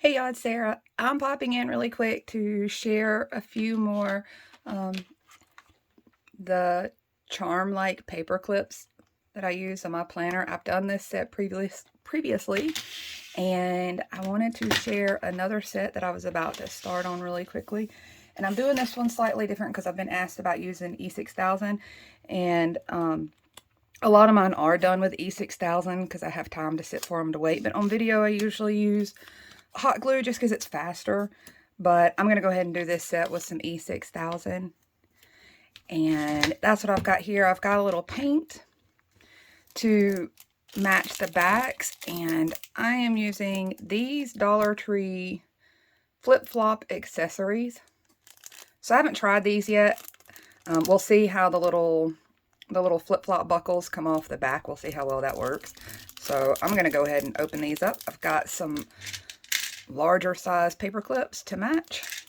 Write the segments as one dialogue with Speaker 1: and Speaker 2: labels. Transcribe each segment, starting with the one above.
Speaker 1: Hey y'all, it's Sarah. I'm popping in really quick to share a few more the charm-like paper clips that I use on my planner. I've done this set previously, and I wanted to share another set that I was about to start on really quickly. And I'm doing this one slightly different because I've been asked about using E6000, and a lot of mine are done with E6000 because I have time to sit for them to wait. But on video, I usually use hot glue just because it's faster. But I'm going to go ahead and do this set with some E6000. And that's what I've got here. I've got a little paint to match the backs. And I am using these Dollar Tree flip-flop accessories. So I haven't tried these yet. We'll see how the little flip-flop buckles come off the back. We'll see how well that works. So I'm going to go ahead and open these up. I've got some larger size paper clips to match.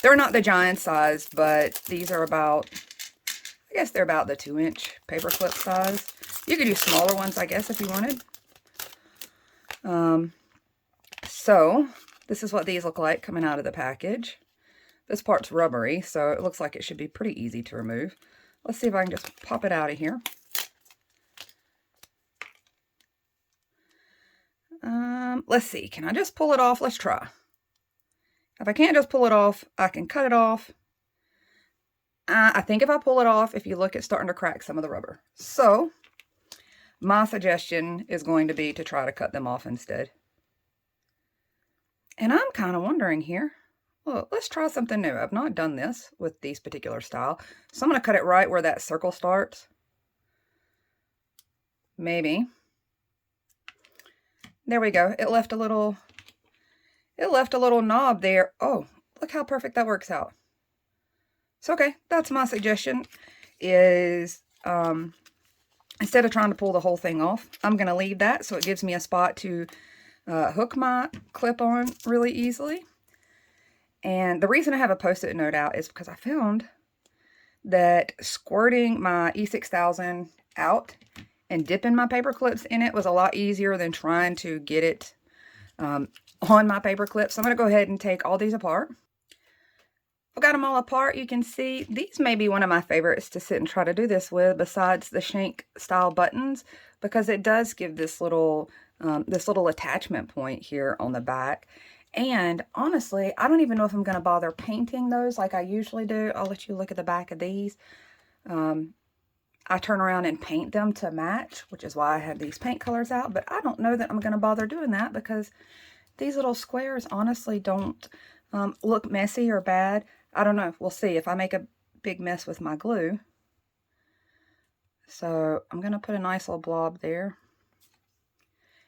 Speaker 1: They're not the giant size, but these are about, I guess they're about the 2-inch paper clip size. You could use smaller ones, I guess, if you wanted. So this is what these look like coming out of the package. This part's rubbery, so it looks like it should be pretty easy to remove. Let's see if I can just pop it out of here. Let's see, can I just pull it off? Let's try. If I can't just pull it off, I can cut it off. I think if I pull it off, if you look, it's starting to crack some of the rubber. So my suggestion is going to be to try to cut them off instead. And I'm kind of wondering here, well, let's try something new. I've not done this with these particular style. So I'm going to cut it right where that circle starts. Maybe. There we go. It left a little knob there. Oh, look how perfect that works out. So, okay, that's my suggestion is, instead of trying to pull the whole thing off, I'm going to leave that so it gives me a spot to hook my clip on really easily. And the reason I have a Post-it note out is because I found that squirting my E6000 out and dipping my paper clips in it was a lot easier than trying to get it on my paper clips. So I'm going to go ahead and take all these apart. I've got them all apart. You can see these may be one of my favorites to sit and try to do this with, besides the shank style buttons, because it does give this little attachment point here on the back. And honestly, I don't even know if I'm going to bother painting those like I usually do. I'll let you look at the back of these. I turn around and paint them to match, which is why I have these paint colors out. But I don't know that I'm going to bother doing that because these little squares honestly don't look messy or bad. I don't know. We'll see if I make a big mess with my glue. So I'm going to put a nice little blob there.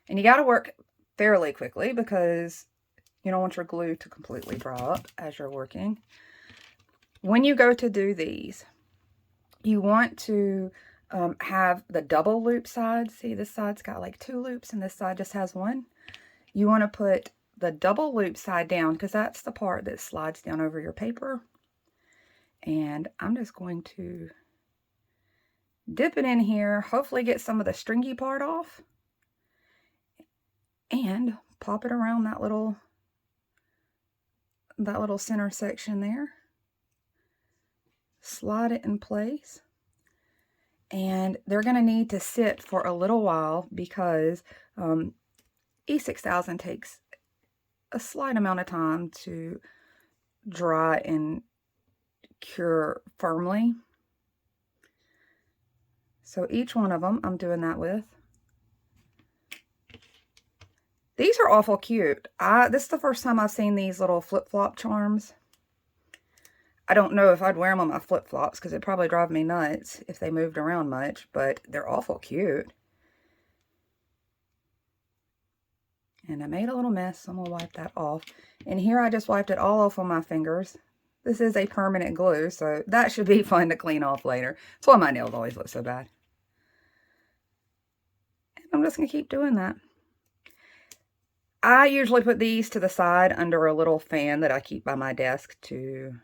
Speaker 1: And you got to work fairly quickly because you don't want your glue to completely dry up as you're working. When you go to do these, you want to have the double loop side. See, this side's got like 2 loops and this side just has 1. You want to put the double loop side down because that's the part that slides down over your paper. And I'm just going to dip it in here, hopefully get some of the stringy part off, and pop it around that little center section there. Slide it in place. And they're going to need to sit for a little while because E6000 takes a slight amount of time to dry and cure firmly. So each one of them I'm doing that with. These are awful cute. This is the first time I've seen these little flip-flop charms. I don't know if I'd wear them on my flip-flops because it'd probably drive me nuts if they moved around much, but they're awful cute. And I made a little mess, so I'm going to wipe that off. And here I just wiped it all off on my fingers. This is a permanent glue, so that should be fun to clean off later. That's why my nails always look so bad. And I'm just going to keep doing that. I usually put these to the side under a little fan that I keep by my desk to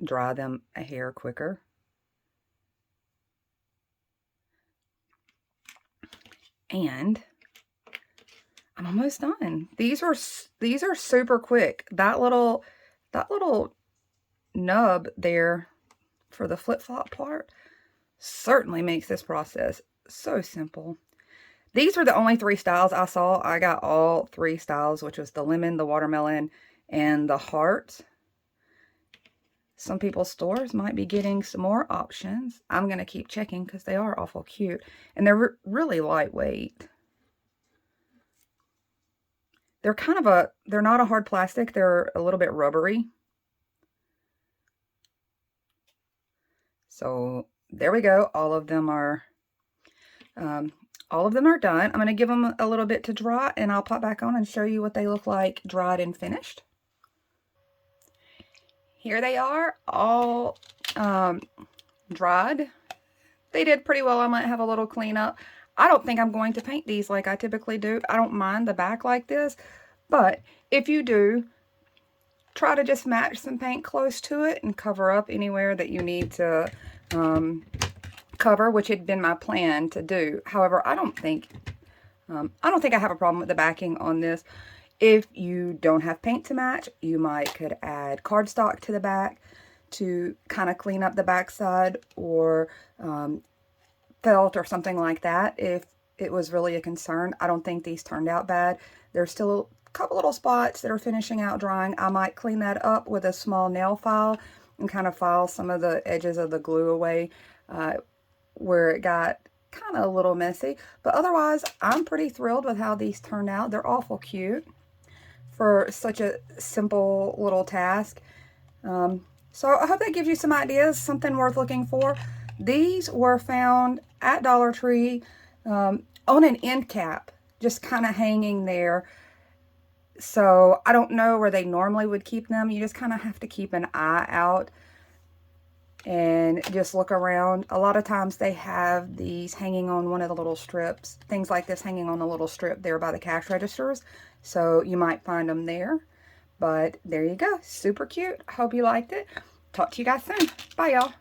Speaker 1: dry them a hair quicker. And I'm almost done. These are super quick. That little nub there for the flip-flop part certainly makes this process so simple. These were the only 3 styles I saw. I got all 3 styles, which was the lemon, the watermelon, and the heart. Some people's stores might be getting some more options. I'm going to keep checking because they are awful cute. And they're really lightweight. They're kind of they're not a hard plastic. They're a little bit rubbery. So there we go. All of them are done. I'm going to give them a little bit to dry, and I'll pop back on and show you what they look like dried and finished. Here they are, all dried. They did pretty well. I might have a little cleanup. I don't think I'm going to paint these like I typically do. I don't mind the back like this, but if you do, try to just match some paint close to it and cover up anywhere that you need to cover, which had been my plan to do. However, I don't think I have a problem with the backing on this. If you don't have paint to match, you could add cardstock to the back to kind of clean up the backside, or felt or something like that if it was really a concern. I don't think these turned out bad. There's still a couple little spots that are finishing out drying. I might clean that up with a small nail file and kind of file some of the edges of the glue away where it got kind of a little messy. But otherwise, I'm pretty thrilled with how these turned out. They're awful cute for such a simple little task. So I hope that gives you some ideas, something worth looking for. These were found at Dollar Tree on an end cap, just kind of hanging there. So I don't know where they normally would keep them. You just kind of have to keep an eye out and just look around. A lot of times they have these hanging on one of the little strips, things like this hanging on the little strip there by the cash registers. So you might find them there. But there you go. Super cute. Hope you liked it. Talk to you guys soon. Bye, y'all.